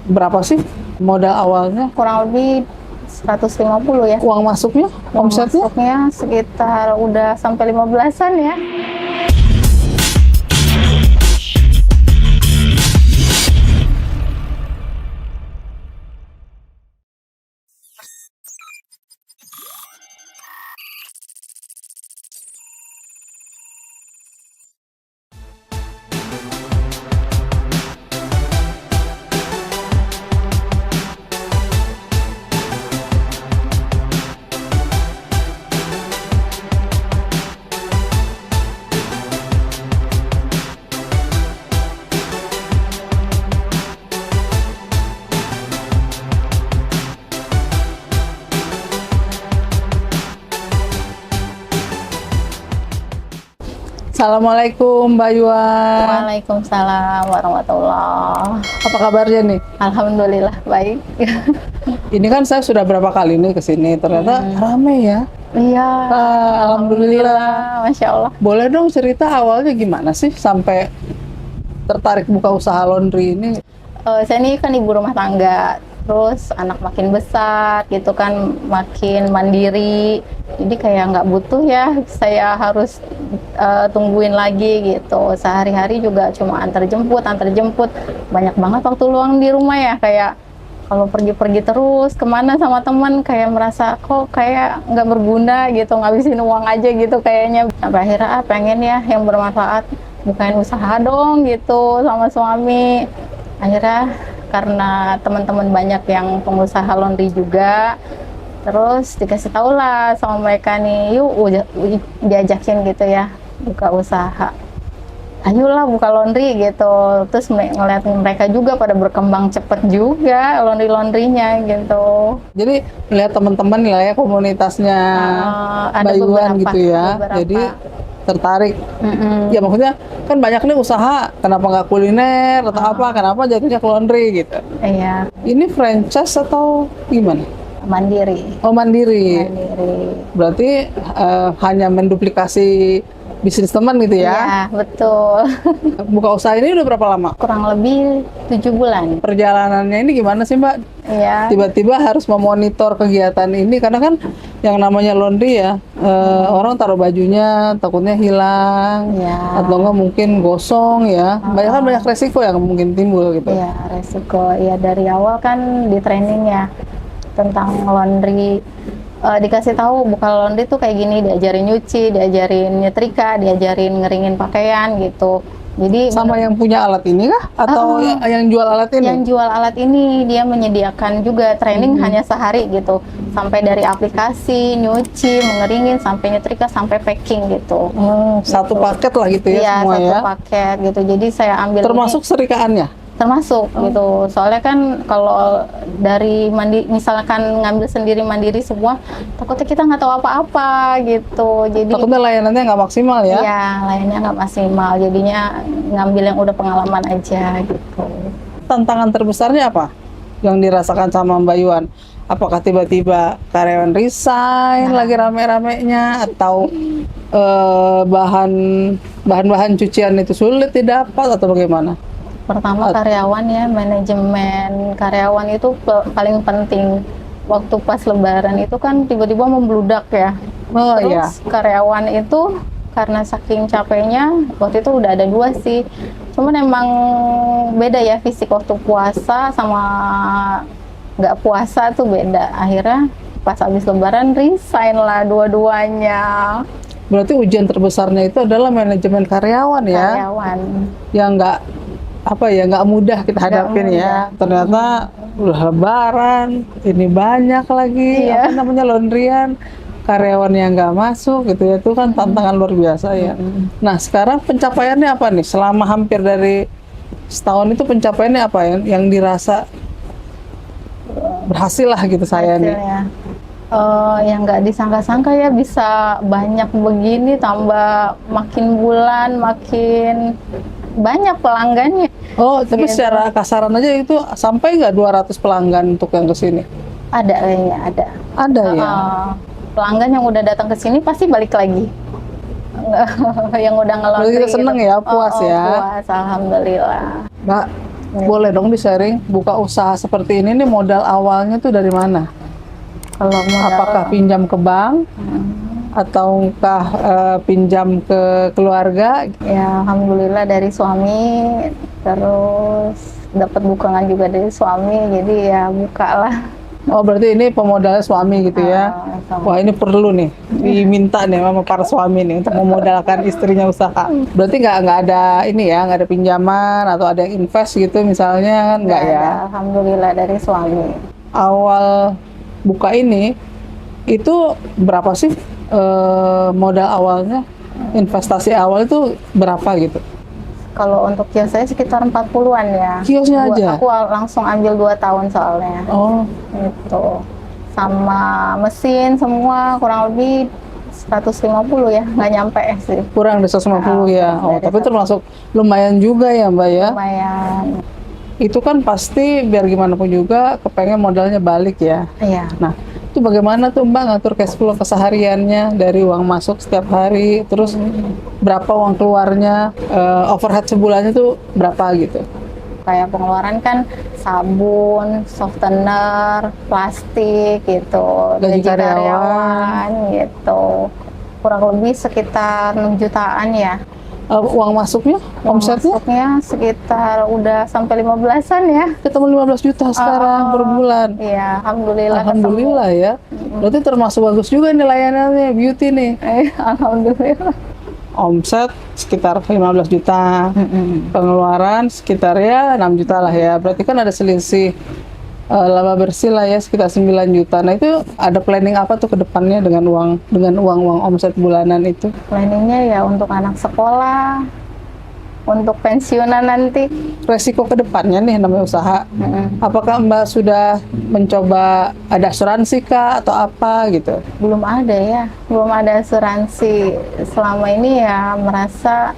Berapa sih modal awalnya? Kurang lebih 150 ya. Uang masuknya, Uang omsetnya? masuknya sekitar udah sampai 15-an ya. Assalamualaikum Mbak Yuan. Waalaikumsalam warahmatullah. Apa kabarnya nih? Alhamdulillah baik. Ini kan saya sudah berapa kali nih ke sini, ternyata rame ya. Iya. Alhamdulillah. Masya Allah. Boleh dong cerita awalnya gimana sih sampai tertarik buka usaha laundry ini? Saya ini kan ibu rumah tangga, terus anak makin besar gitu kan, makin mandiri, jadi kayak nggak butuh ya saya harus tungguin lagi gitu. Sehari-hari juga cuma antar jemput, banyak banget waktu luang di rumah ya, kayak kalau pergi-pergi terus kemana sama teman kayak merasa kok kayak nggak berguna gitu, ngabisin uang aja gitu kayaknya. Sampai akhirnya pengen ya yang bermanfaat, bukain usaha dong gitu sama suami. Akhirnya karena teman-teman banyak yang pengusaha laundry juga, terus dikasih tahu lah sama mereka nih, yuk diajakin gitu ya buka usaha, ayolah buka laundry gitu. Terus ngeliat mereka juga pada berkembang cepet juga laundrynya gitu. Jadi melihat teman-teman lah ya komunitasnya Ada Mbak Yuan gitu ya, beberapa. jadi tertarik. Ya maksudnya kan banyak nih usaha, kenapa nggak kuliner atau apa, kenapa jadinya ke laundry gitu. Iya, Ini franchise atau gimana? mandiri. Oh mandiri. Mandiri. Berarti hanya menduplikasi bisnis teman gitu ya? Iya, betul. Buka usaha ini udah berapa lama? Kurang lebih 7 bulan. Perjalanannya ini gimana sih Mbak? Iya. Tiba-tiba harus memonitor kegiatan ini karena kan yang namanya laundry ya, orang taruh bajunya takutnya hilang, Iya. atau enggak mungkin gosong ya. Banyak resiko yang mungkin timbul gitu. Iya, resiko. Iya, dari awal kan di training ya tentang laundry. Dikasih tahu buka laundry tuh kayak gini, diajarin nyuci, diajarin nyetrika, diajarin ngeringin pakaian gitu. Jadi Sama yang punya alat ini kah? Atau yang jual alat ini? yang jual alat ini dia menyediakan juga training hanya sehari gitu, sampai dari aplikasi, nyuci, mengeringin, sampai nyetrika, sampai packing gitu. Satu paket lah gitu ya, Iya, semua satu ya. paket gitu. Jadi saya ambil Termasuk serikaannya? termasuk gitu. Soalnya kan kalau dari misalkan ngambil sendiri mandiri semua, takutnya kita nggak tahu apa-apa gitu. Jadi Takutnya layanannya nggak maksimal ya? iya, lainnya nggak maksimal. Jadinya ngambil yang udah pengalaman aja gitu. Tantangan terbesarnya apa yang dirasakan sama Mbak Yuan? Apakah tiba-tiba karyawan resign lagi rame-ramenya, atau bahan-bahan cucian itu sulit didapat, atau bagaimana? Pertama karyawan ya, manajemen karyawan itu paling penting. Waktu pas lebaran itu kan tiba-tiba membludak ya. Oh iya. Terus karyawan itu karena saking capeknya, waktu itu udah ada 2 sih. Cuman emang beda ya fisik waktu puasa sama nggak puasa tuh beda. Akhirnya pas habis lebaran resign lah dua-duanya. Berarti ujian terbesarnya itu adalah manajemen karyawan ya? Karyawan. Yang nggak mudah kita hadapin ya. Ternyata udah lebaran, ini banyak lagi namanya laundryan, karyawan yang nggak masuk gitu ya, itu kan tantangan luar biasa ya. Nah sekarang pencapaiannya apa nih selama hampir dari setahun itu, pencapaiannya apa yang dirasa berhasil lah gitu saya nih? Yang nggak disangka-sangka ya bisa banyak begini, tambah makin bulan makin banyak pelanggannya. Oh, tapi secara kasaran aja itu sampai nggak 200 pelanggan untuk yang kesini? Ada kayaknya, ada. Ada ya? Pelanggan yang udah datang ke sini pasti balik lagi. Yang udah nge-laundry kita seneng gitu. ya, puas ya? Puas, alhamdulillah. Mbak, Boleh dong di-sharing, buka usaha seperti ini nih modal awalnya tuh dari mana? Kalau modal, Apakah pinjam ke bank? Ataukah pinjam ke keluarga? ya alhamdulillah dari suami, terus dapat dukungan juga dari suami, jadi ya buka lah. Oh, berarti ini pemodalnya suami gitu ya? Wah, ini perlu nih, diminta nih sama para suami nih untuk memodalkan istrinya usaha. Berarti nggak ada ini ya, nggak ada pinjaman atau ada yang invest gitu misalnya kan nggak ya? Ada, alhamdulillah dari suami. Awal buka ini itu berapa sih modal awalnya? Investasi awal itu berapa gitu? Kalau untuk kios saya sekitar 40-an ya. Kiosnya aja? Aku langsung ambil 2 tahun soalnya. Oh, Gitu. Sama mesin semua kurang lebih 150 ya, nggak nyampe sih. kurang dari 150 ya. Oh, dari tapi termasuk lumayan juga ya Mbak ya? Lumayan. Itu kan pasti biar gimana pun juga kepengen modalnya balik ya. Iya. Nah, itu bagaimana tuh Mbak ngatur cash flow kesehariannya dari uang masuk setiap hari, terus berapa uang keluarnya, overhead sebulannya tuh berapa gitu? Kayak pengeluaran kan sabun, softener, plastik gitu, Gaji karyawan gitu. Kurang lebih sekitar 6 jutaan ya. Uang masuknya, omsetnya? Masuknya sekitar udah sampai 15-an ya. Ketemu 15 juta sekarang per bulan. Iya, alhamdulillah. Alhamdulillah ya. Berarti termasuk bagus juga nih layanannya, beauty nih. Alhamdulillah. Omset sekitar 15 juta, pengeluaran sekitar ya 6 juta lah ya. Berarti kan ada selisih laba bersih lah ya sekitar 9 juta. Nah itu ada planning apa tuh ke depannya dengan uang omset bulanan itu? Planningnya ya untuk anak sekolah, untuk pensiunan nanti. Resiko ke depannya nih namanya usaha. Apakah Mbak sudah mencoba ada asuransi kah atau apa gitu? Belum ada ya, belum ada asuransi. Selama ini ya merasa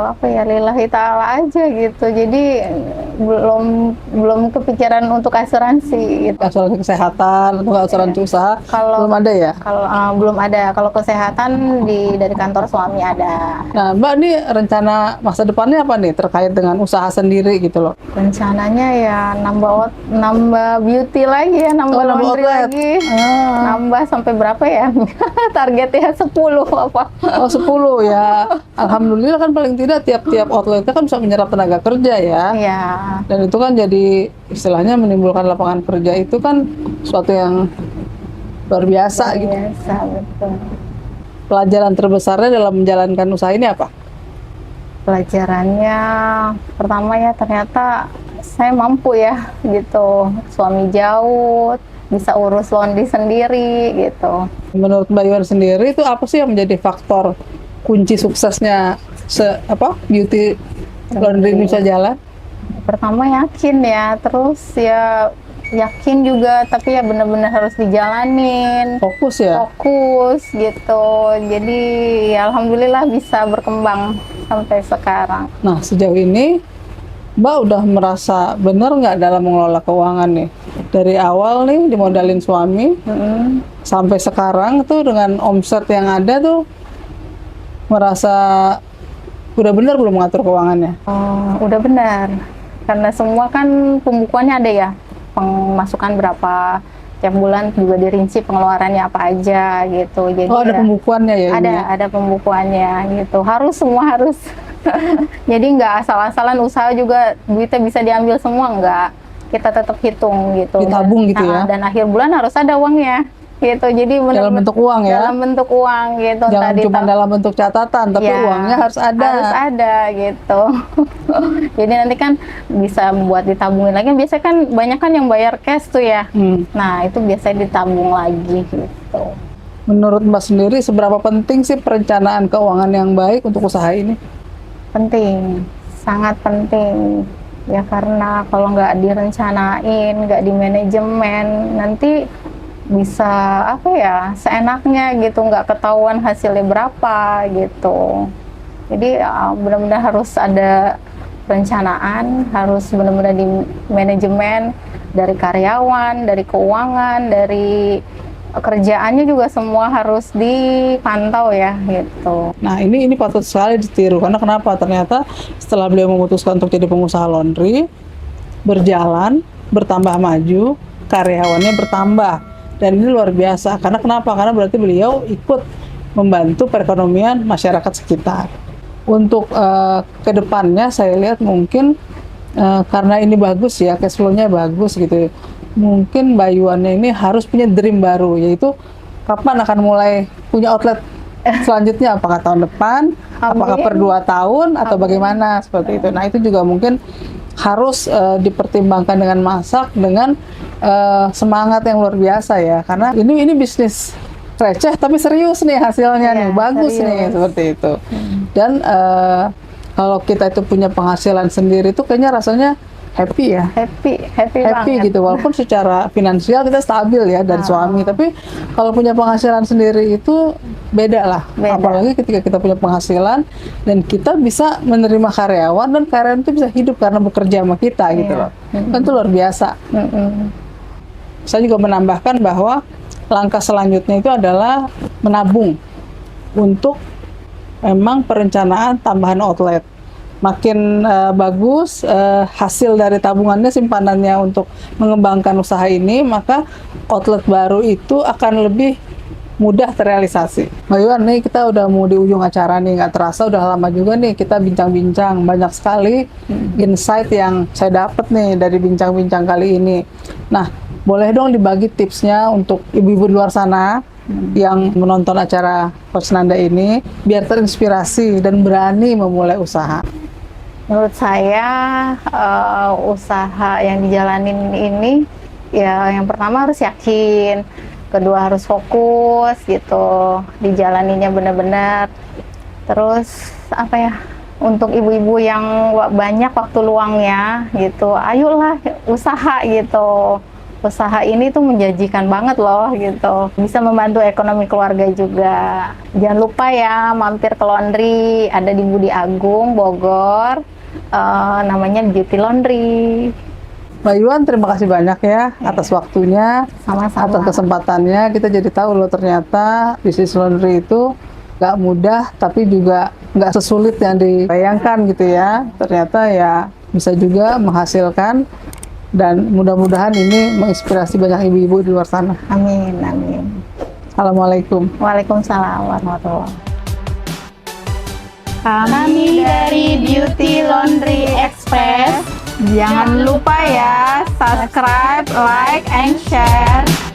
apa ya, lillahi ta'ala aja gitu. Jadi belum kepikiran untuk asuransi gitu. Asuransi kesehatan atau asuransi usaha belum ada ya? Kalau belum ada. Kalau kesehatan dari kantor suami ada. Nah Mbak, ini rencana masa depannya apa nih terkait dengan usaha sendiri gitu loh? Rencananya ya nambah beauty lagi ya, nambah laundry outlet lagi. Nambah sampai berapa ya? Targetnya 10 apa? Oh 10 ya. Alhamdulillah kan paling tidak tiap-tiap outletnya kan bisa menyerap tenaga kerja ya. Iya. Dan itu kan jadi istilahnya menimbulkan lapangan kerja, itu kan suatu yang luar biasa gitu. Biasa, betul. Pelajaran terbesarnya dalam menjalankan usaha ini apa? Pelajarannya pertama ya, ternyata saya mampu ya gitu. Suami jauh, bisa urus laundry sendiri gitu. Menurut Mbak Yuan sendiri itu apa sih yang menjadi faktor kunci suksesnya beauty laundry ini bisa jalan? Pertama yakin ya, terus ya yakin juga, tapi ya benar-benar harus dijalanin. Fokus ya? Fokus gitu. Jadi ya alhamdulillah bisa berkembang sampai sekarang. Nah sejauh ini Mbak udah merasa benar nggak dalam mengelola keuangan nih? Dari awal nih dimodalin suami, sampai sekarang tuh dengan omset yang ada tuh merasa udah benar belum mengatur keuangannya? Udah benar, karena semua kan pembukuannya ada ya, pemasukan berapa, tiap bulan juga dirinci pengeluarannya apa aja gitu. Jadi ada pembukuannya ya? Ada pembukuannya gitu, semua harus. Jadi nggak asal-asalan usaha juga duitnya bisa diambil semua, nggak. Kita tetap hitung gitu. Ditabung gitu ya? Dan akhir bulan harus ada uangnya. Gitu, jadi dalam bentuk uang ya? Dalam bentuk uang gitu. Jangan cuma dalam bentuk catatan, tapi ya, uangnya harus ada. Harus ada gitu. Jadi nanti kan bisa buat ditabungin lagi. Biasanya kan banyak kan yang bayar cash tuh ya. Nah itu biasanya ditabung lagi gitu. Menurut Mbak sendiri seberapa penting sih perencanaan keuangan yang baik untuk usaha ini? Penting, sangat penting. Ya karena kalau nggak direncanain, nggak dimanajemen, nanti bisa seenaknya gitu, nggak ketahuan hasilnya berapa gitu. Jadi benar-benar harus ada perencanaan, harus benar-benar di manajemen dari karyawan, dari keuangan, dari kerjaannya juga semua harus dipantau ya gitu. Nah, ini patut sekali ditiru karena kenapa? Ternyata setelah beliau memutuskan untuk jadi pengusaha laundry, berjalan, bertambah maju, karyawannya bertambah. Dan ini luar biasa. Karena kenapa? Karena berarti beliau ikut membantu perekonomian masyarakat sekitar. Untuk kedepannya saya lihat mungkin karena ini bagus ya, cash flow-nya bagus gitu. Mungkin Mbak Yuannya ini harus punya dream baru, yaitu kapan akan mulai punya outlet selanjutnya, apakah tahun depan, apakah per 2 tahun, atau bagaimana, seperti itu. Nah, itu juga mungkin harus dipertimbangkan dengan masak, dengan semangat yang luar biasa ya, karena ini bisnis receh tapi serius nih hasilnya nih, bagus serius nih, seperti itu. Dan kalau kita itu punya penghasilan sendiri itu kayaknya rasanya happy ya, happy banget gitu, walaupun secara finansial kita stabil ya dari suami, tapi kalau punya penghasilan sendiri itu beda lah. Apalagi ketika kita punya penghasilan dan kita bisa menerima karyawan dan karyawan itu bisa hidup karena bekerja sama kita gitu loh, kan itu luar biasa. Saya juga menambahkan bahwa langkah selanjutnya itu adalah menabung untuk memang perencanaan tambahan outlet. Makin bagus hasil dari tabungannya, simpanannya untuk mengembangkan usaha ini, maka outlet baru itu akan lebih mudah terrealisasi. Mbak Yuan, nih kita udah mau di ujung acara nih, nggak terasa udah lama juga nih kita bincang-bincang. Banyak sekali insight yang saya dapat nih dari bincang-bincang kali ini. Nah, boleh dong dibagi tipsnya untuk ibu-ibu di luar sana yang menonton acara Coach Nanda ini, biar terinspirasi dan berani memulai usaha. Menurut saya usaha yang dijalanin ini ya, yang pertama harus yakin, kedua harus fokus gitu, dijalaninnya benar-benar. Terus apa ya, untuk ibu-ibu yang banyak waktu luangnya gitu, ayolah usaha gitu. Usaha ini tuh menjanjikan banget loh gitu, bisa membantu ekonomi keluarga juga. Jangan lupa ya mampir ke laundry, ada di Budi Agung, Bogor, namanya Beauty Laundry. Mbak Yuan, terima kasih banyak ya atas waktunya, sama-sama, atas kesempatannya. Kita jadi tahu loh ternyata bisnis laundry itu nggak mudah, tapi juga nggak sesulit yang dibayangkan gitu ya. Ternyata ya bisa juga menghasilkan, dan mudah-mudahan ini menginspirasi banyak ibu-ibu di luar sana. Amin, amin. Assalamualaikum. Waalaikumsalam warahmatullahi wabarakatuh. Kami dari Beauty Laundry Express. Jangan lupa ya, subscribe, like, and share.